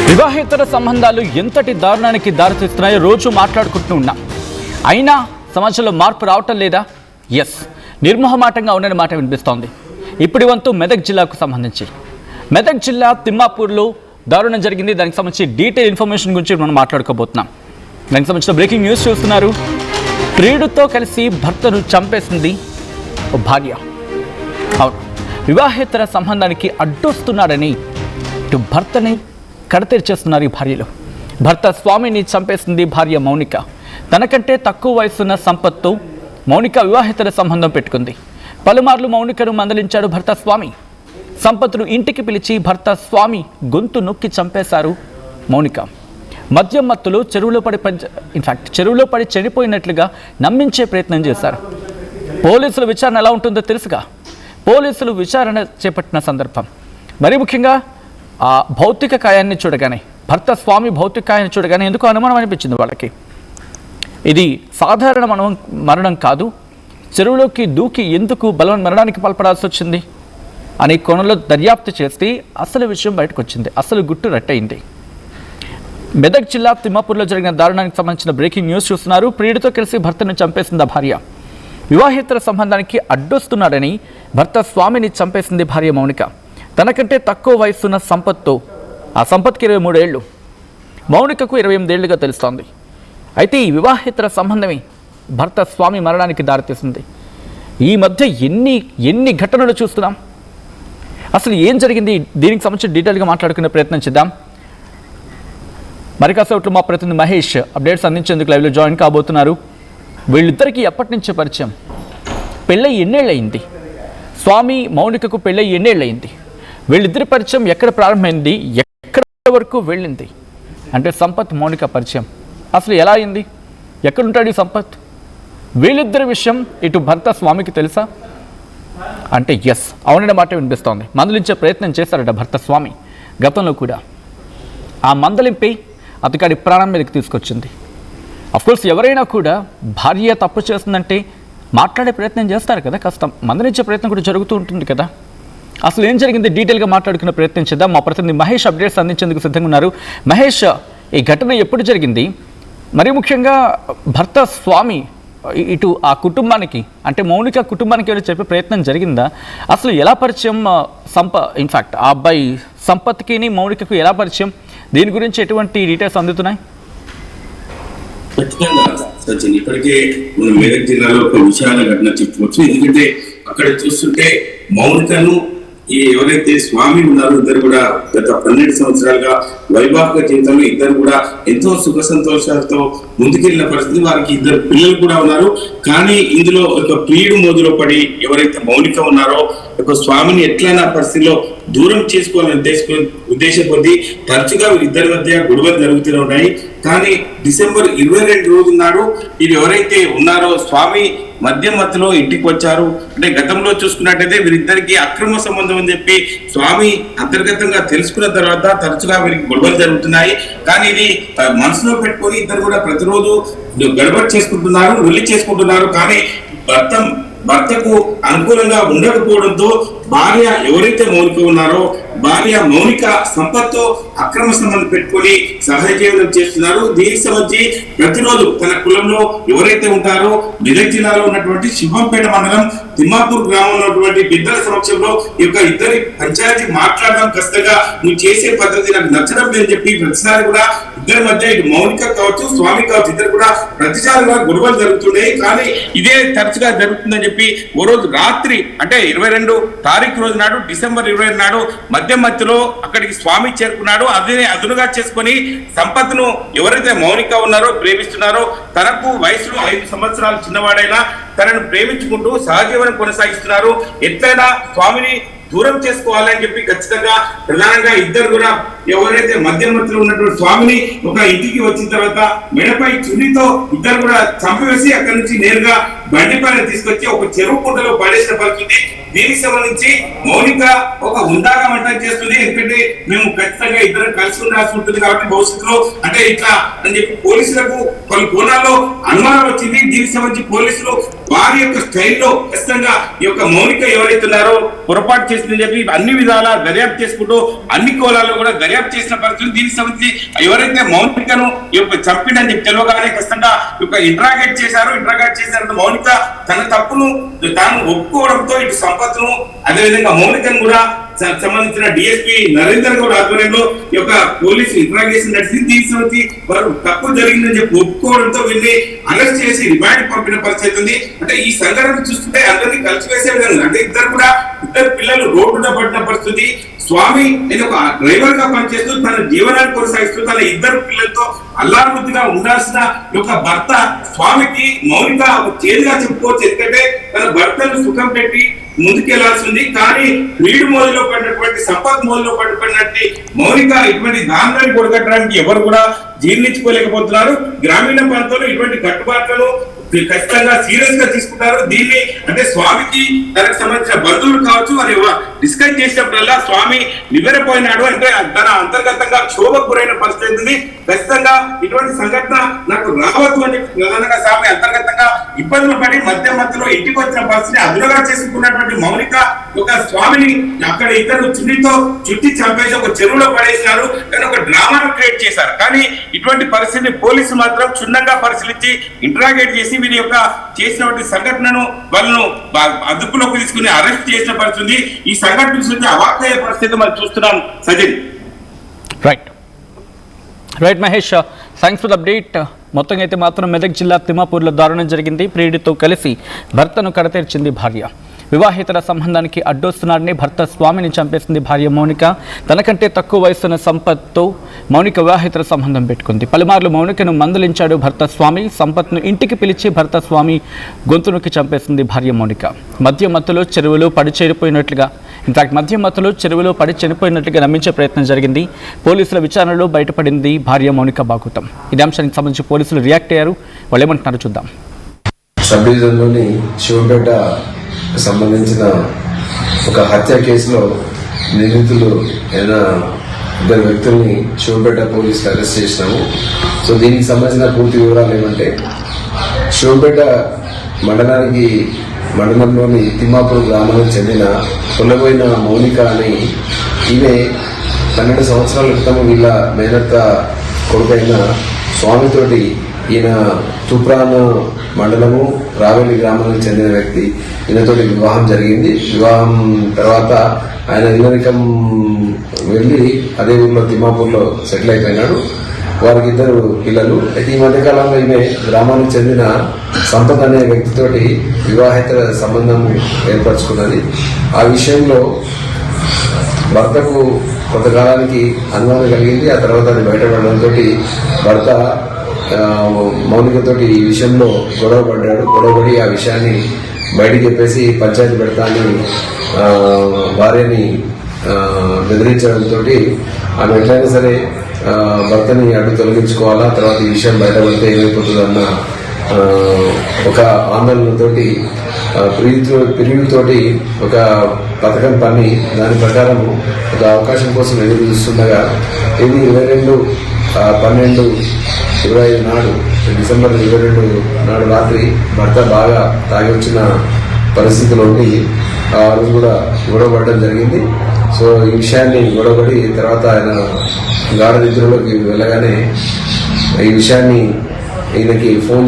వివాహేతర సంబంధాలు ఎంతటి దారుణానికి దారితీస్తున్నాయో రోజు మాట్లాడుకుంటూ ఉన్నాం. అయినా సమాజంలో మార్పు రావటం లేదా? ఎస్, నిర్మోహమాటంగా ఉండని మాట వినిపిస్తోంది. ఇప్పుడు వంతు మెదక్ జిల్లాకు సంబంధించి మెదక్ జిల్లా తిమ్మాపూర్లో దారుణం జరిగింది. దానికి సంబంధించి డీటెయిల్ ఇన్ఫర్మేషన్ గురించి మనం మాట్లాడుకోబోతున్నాం. దానికి సంబంధించిన బ్రేకింగ్ న్యూస్ చూస్తున్నారు. ప్రియుడితో కలిసి భర్తను చంపేసింది భార్య. అవును, వివాహేతర సంబంధానికి అడ్డొస్తున్నాడని ఇటు భర్తని కడతెరిచేస్తున్నారు ఈ భార్యలు. భర్త స్వామిని చంపేసింది భార్య మౌనిక. తనకంటే తక్కువ వయసున్న సంపత్తో మౌనిక వివాహేతర సంబంధం పెట్టుకుంది. పలుమార్లు మౌనికను మందలించాడు భర్త స్వామి. సంపత్తును ఇంటికి పిలిచి భర్త స్వామి గొంతు నొక్కి చంపేశారు మౌనిక. మద్యం మత్తులో చెరువులో పడి చనిపోయినట్లుగా నమ్మించే ప్రయత్నం చేశారు. పోలీసుల విచారణ ఎలా ఉంటుందో తెలుసుగా. పోలీసులు విచారణ చేపట్టిన సందర్భం మరి ముఖ్యంగా ఆ భౌతిక కాయాన్ని చూడగానే, భర్త స్వామి భౌతిక కాయాన్ని చూడగానే ఎందుకు అనుమానం అనిపించింది వాళ్ళకి. ఇది సాధారణ మరణం కాదు, చెరువులోకి దూకి ఎందుకు మరణానికి పాల్పడాల్సి వచ్చింది అనే కోణంలో దర్యాప్తు చేస్తే అసలు విషయం బయటకు వచ్చింది. అసలు గుట్టు రట్టయింది. మెదక్ జిల్లా తిమ్మాపూర్లో జరిగిన దారుణానికి సంబంధించిన బ్రేకింగ్ న్యూస్ చూస్తున్నారు. ప్రియుడితో కలిసి భర్తను చంపేసింది భార్య. వివాహేతర సంబంధానికి అడ్డొస్తున్నాడని భర్త స్వామిని చంపేసింది భార్య మౌనిక. తనకంటే తక్కువ వయసున్న సంపత్తో, ఆ సంపత్కి 23 ఏళ్ళు, మౌనికకు 28 ఏళ్లుగా తెలుస్తోంది. అయితే ఈ వివాహేతర సంబంధమే భర్త స్వామి మరణానికి దారితీసింది. ఈ మధ్య ఎన్ని ఘటనలు చూస్తున్నాం. అసలు ఏం జరిగింది, దీనికి సంబంధించి డీటెయిల్గా మాట్లాడుకునే ప్రయత్నం చేద్దాం. మరి కాసేపట్లో మా ప్రతినిధి మహేష్ అప్డేట్స్ అందించేందుకు లైవ్లో జాయిన్ కాబోతున్నారు. వీళ్ళిద్దరికీ ఎప్పటి నుంచే పరిచయం? పెళ్ళై ఎన్నేళ్ళు అయింది? స్వామి మౌనికకు పెళ్ళై ఎన్నేళ్ళు అయింది? వీళ్ళిద్దరి పరిచయం ఎక్కడ ప్రారంభమైంది, ఎక్కడ వరకు వెళ్ళింది? అంటే సంపత్ మౌనిక పరిచయం అసలు ఎలా అయింది? ఎక్కడుంటాడు ఈ సంపత్? వీళ్ళిద్దరి విషయం ఇటు భర్త స్వామికి తెలుసా అంటే ఎస్, అవుననే మాట వినిపిస్తోంది. మందలించే ప్రయత్నం చేశారట భర్త స్వామి గతంలో కూడా. ఆ మందలింపై అతగాడి ప్రాణం మీదకి తీసుకొచ్చింది. అఫ్కోర్స్ ఎవరైనా కూడా భార్య తప్పు చేస్తుందంటే మాట్లాడే ప్రయత్నం చేస్తారు కదా, కాస్త మందలించే ప్రయత్నం కూడా జరుగుతూ ఉంటుంది కదా. అసలు ఏం జరిగింది డీటెయిల్గా మాట్లాడుకునే ప్రయత్నం చేద్దాం. మా ప్రతినిధి మహేష్ అప్డేట్స్ అందించేందుకు సిద్ధంగా ఉన్నారు. మహేష్, ఈ ఘటన ఎప్పుడు జరిగింది? మరి ముఖ్యంగా భర్త స్వామి ఇటు ఆ కుటుంబానికి, అంటే మౌనిక కుటుంబానికి ఏమైనా చెప్పే ప్రయత్నం జరిగిందా? అసలు ఎలా పరిచయం ఆ అబ్బాయి సంపత్కి మౌనికకు ఎలా పరిచయం? దీని గురించి ఎటువంటి డీటెయిల్స్ అందుతున్నాయి? సచిన్, ఇప్పటికే మన మెదక్ జిల్లాలో ఒక విషయాల ఘటన చెప్పుకోవచ్చు. ఎందుకంటే అక్కడ చూస్తుంటే మౌనికను ఎవరైతే స్వామి ఉన్నారో ఇద్దరు కూడా గత 12 సంవత్సరాలుగా వైవాహిక జీవితంలో ఇద్దరు కూడా ఎంతో సుఖ సంతోషాలతో ముందుకెళ్లిన పరిస్థితి. వారికి 2 పిల్లలు కూడా ఉన్నారు. కానీ ఇందులో ఒక ప్రియుడు మోదులో పడి ఎవరైతే మౌనిక ఉన్నారో ఒక స్వామిని ఎట్లైనా పరిస్థితిలో దూరం చేసుకోవాలని ఉద్దేశం కొద్ది తరచుగా ఇద్దరి మధ్య గొడవలు జరుగుతూనే ఉన్నాయి. కానీ డిసెంబర్ 22 రోజు నాడు ఇది ఎవరైతే ఉన్నారో స్వామి మద్యం మత్తులో ఇంటికి వచ్చారు. అంటే గతంలో చూసుకున్నట్టయితే వీరిద్దరికి అక్రమ సంబంధం అని చెప్పి స్వామి అంతర్గతంగా తెలుసుకున్న తర్వాత తరచుగా వీరికి గొడవలు జరుగుతున్నాయి. కానీ ఇది మనసులో పెట్టుకొని ఇద్దరు కూడా ప్రతిరోజు గడబడి చేసుకుంటున్నారు, వెళ్ళి చేసుకుంటున్నారు. కానీ భర్తకు అనుకూలంగా ఉండకపోవడంతో భార్య ఎవరైతే మౌనిక ఉన్నారో భార్య మౌనిక సంపత్తో అక్రమ సంబంధం పెట్టుకొని సహజీవనం చేస్తున్నారు. దీనికి సంబంధించి ప్రతిరోజు తన కులంలో ఎవరైతే ఉంటారో మెదక్ జిల్లాలో ఉన్నటువంటి శివంపేట మండలం తిమ్మాపూర్ గ్రామంలో ఉన్నటువంటి పెద్దల సమక్షంలో ఈ యొక్క ఇద్దరి పంచాయతీ మాట్లాడడం ఖచ్చితంగా నువ్వు చేసే పద్ధతి నాకు నచ్చడం లేదని చెప్పి ప్రతిసారి కూడా ఇద్దరి మధ్య ఇటు మౌనిక కావచ్చు స్వామి కావచ్చు ఇద్దరు కూడా ప్రతిసారిగా గొడవలు జరుగుతున్నాయి. కానీ ఇదే తరచుగా జరుగుతుందని చెప్పి ఓ రోజు రాత్రి అంటే 22 తారీఖు రోజు నాడు డిసెంబర్ 20 నాడు మధ్యలో అక్కడికి స్వామి చేరుకున్నాడు. అదే అదునుగా చేసుకుని సంపత్ను ఎవరైతే మౌనిక ఉన్నారో ప్రేమిస్తున్నారో తనకు వయసులో 5 సంవత్సరాలు చిన్నవాడైనా తనను ప్రేమించుకుంటూ సహజీవనం కొనసాగిస్తున్నారు. ఎట్లయినా స్వామిని దూరం చేసుకోవాలని చెప్పి ఖచ్చితంగా ప్రధానంగా ఇద్దరు కూడా ఎవరైతే మధ్యలో ఉన్నటువంటి స్వామిని ఒక ఇంటికి వచ్చిన తర్వాత మెడపై చున్నితో ఇద్దరు కూడా చంపివేసి అక్కడి నుంచి నేరుగా బండి పైన తీసుకొచ్చి ఒక చెరువు కుంటలో పడేసిన పరిస్థితి. దీనికి సంబంధించి మౌనిక ఒక ఉందాగా వంట చేస్తుంది. ఎందుకంటే మేము ఖచ్చితంగా ఇద్దరు కలిసి ఉండాల్సి ఉంటుంది కాబట్టి భవిష్యత్తులో అంటే ఇట్లా అని చెప్పి పోలీసులకు కొన్ని కోణాల్లో అనుమానం వచ్చింది. దీనికి సంబంధించి పోలీసులు వారి యొక్క స్టైల్లో ఖచ్చితంగా ఈ యొక్క మౌనిక ఎవరైతే ఉన్నారో పొరపాటు చేసిందని చెప్పి అన్ని విధాలా దర్యాప్తు చేసుకుంటూ అన్ని కోణాల్లో కూడా దర్యాప్తు దర్యాప్తు చేసిన పరిస్థితి. దీనికి సంబంధించి ఎవరైతే మౌనికను చంపిడని చెప్పి తెలియగానే ఖచ్చితంగా ఇంట్రాగేట్ చేశారు. మౌనిక తన తప్పును తాను ఒప్పుకోవడంతో ఇటు సంపత్ను అదేవిధంగా మౌనికను కూడా సంబంధించిన డిఎస్పీ నరేందర్ గౌడ్ ఆధ్వర్యంలో ఈ యొక్క పోలీసు ఇంట్రాగేషన్ నడిచింది. దీనికి సంబంధించి వారు తప్పు జరిగిందని చెప్పి ఒప్పుకోవడంతో వీళ్ళని అరెస్ట్ చేసి రిమాండ్ పంపిన పరిస్థితి ఉంది. అంటే ఈ సంఘటన చూస్తుంటే అందరినీ కలిసివేసే విధంగా అంటే ఇద్దరు పిల్లలు రోడ్డున పడిన పరిస్థితి. స్వామి నేను ఒక డ్రైవర్ గా పనిచేస్తూ తన జీవనాన్ని కొనసాగిస్తూ తన ఇద్దరు పిల్లలతో అల్లారుముద్దుగా ఉండాల్సిన యొక్క భర్త స్వామికి మౌనిక చేదుగా చెప్పుకోవచ్చు. ఎందుకంటే తన భర్తను సుఖం పెట్టి ముందుకెళ్లాల్సింది. కానీ వీడు మోదలో పడినటువంటి సంపత్ మోదలో పడినటువంటి మౌనిక ఇటువంటి దారుణాన్ని కొడగట్టడానికి ఎవరు కూడా జీర్ణించుకోలేకపోతున్నారు. గ్రామీణ ప్రాంతంలో ఇటువంటి కట్టుబాట్లను ఖచ్చితంగా సీరియస్ గా తీసుకుంటారు. దీన్ని అంటే స్వామికి తనకు సంబంధించిన బంధువులు కావచ్చు వారు డిస్కస్ చేసినప్పుడల్లా స్వామి నివ్వెరపోయినాడు అంటే తన అంతర్గతంగా క్షోభకు గురైన పరిస్థితి ఉంది. ఖచ్చితంగా ఇటువంటి సంఘటన నాకు రావద్దు అని ప్రధానంగా స్వామి అంతర్గతంగా ఇబ్బందులు పడి మధ్యలో ఇంటికి వచ్చిన పరిస్థితిని అదునుగా చేసుకున్నటువంటి మౌనిక ఒక స్వామిని అక్కడ ఇద్దరు చుట్టితో చుట్టి చంపేసి ఒక చెరువులో పడేసినారు. కానీ ఒక డ్రామాను క్రియేట్ చేశారు. కానీ ఇటువంటి పరిస్థితిని పోలీసులు మాత్రం క్షుణ్ణంగా పరిశీలించి ఇంట్రాగేట్ చేసి వీరి యొక్క చేసినటువంటి సంఘటనను వాళ్ళను అదుపులోకి తీసుకుని అరెస్ట్ చేసిన పరిస్థితి. ఈ సంఘటన చూసి అవాక్కయ్యే పరిస్థితి మనం చూస్తున్నాం. Sajin right Mahesh, thanks for the update. మొత్తంగా అయితే మాత్రం మెదక్ జిల్లా తిమ్మాపూర్లో దారుణం జరిగింది. ప్రియుడితో కలిసి భర్తను కడతీర్చింది భార్య. వివాహేతర సంబంధానికి అడ్డొస్తున్నాడని భర్త స్వామిని చంపేసింది భార్య మౌనిక. తనకంటే తక్కువ వయసున్న సంపత్తో మౌనిక వివాహేతర సంబంధం పెట్టుకుంది. పలుమార్లు మౌనికను మందలించాడు భర్త స్వామి. సంపత్ను ఇంటికి పిలిచి భర్త స్వామి గొంతునొక్కి చంపేసింది భార్య మౌనిక. మద్యం మత్తులో చెరువులో పడి చనిపోయినట్లుగా నమ్మించే ప్రయత్నం జరిగింది. పోలీసుల విచారణలో బయటపడింది భార్య మౌనిక బాగుతం. ఇదే అంశానికి సంబంధించి పోలీసులు రియాక్ట్ అయ్యారు. వాళ్ళు ఏమంటున్నారో చూద్దాం. సబ్ డివిజన్లోని శివపేట సంబంధించిన ఒక హత్య కేసులో నిందితులు అయిన ఇద్దరు వ్యక్తుల్ని శివపేట పోలీసులు అరెస్ట్ చేసినాము. సో దీనికి సంబంధించిన పూర్తి వివరాలు ఏమంటే, శివపేట మండలంలోని తిమ్మాపూర్ గ్రామానికి చెందిన కొల్లబోయిన మౌనిక అని ఈమె 12 సంవత్సరాల క్రితం వీళ్ళ మేనత్త కొడుకైన స్వామితోటి ఈయన తూప్రాన్ మండలము రావేలి గ్రామానికి చెందిన వ్యక్తి ఈయనతోటి వివాహం జరిగింది. వివాహం తర్వాత ఆయన ఇల్లరికం వెళ్ళి అదే ఊళ్ళో తిమ్మాపూర్లో సెటిల్ అయిపోయినాడు. వారికి 2 పిల్లలు. అయితే ఈ మధ్యకాలంలో ఈమె గ్రామానికి చెందిన సంపత్ అనే వ్యక్తితోటి వివాహేతర సంబంధం ఏర్పరచుకున్నది. ఆ విషయంలో భర్తకు కొంతకాలానికి అనుమానం కలిగింది. ఆ తర్వాత అది బయటపడడంతో భర్త మౌనికతోటి ఈ విషయంలో గొడవపడి ఆ విషయాన్ని బయటికి చెప్పేసి పంచాయతీ పెడతా అని భార్యని బెదిరించడంతో ఆమె ఎట్లయినా సరే భర్తని అడ్డు తొలగించుకోవాలా, తర్వాత ఈ విషయం బయటపడితే ఏమైపోతుందన్న ఒక ఆందోళనతోటి ప్రియుడితోటి ఒక పథకం పని దాని ప్రకారం ఒక అవకాశం కోసం ఎదురు చూస్తుండగా ఇది 22/12/25 నాడు డిసెంబర్ 22 నాడు రాత్రి భర్త బాగా తాగి వచ్చిన పరిస్థితిలో ఉండి ఆ రోజు కూడా గొడవపడడం జరిగింది. సో ఈ విషయాన్ని గొడవపడి తర్వాత ఆయన గాఢ నిద్రలోకి వెళ్ళగానే ఈ విషయాన్ని ఈయనకి ఫోన్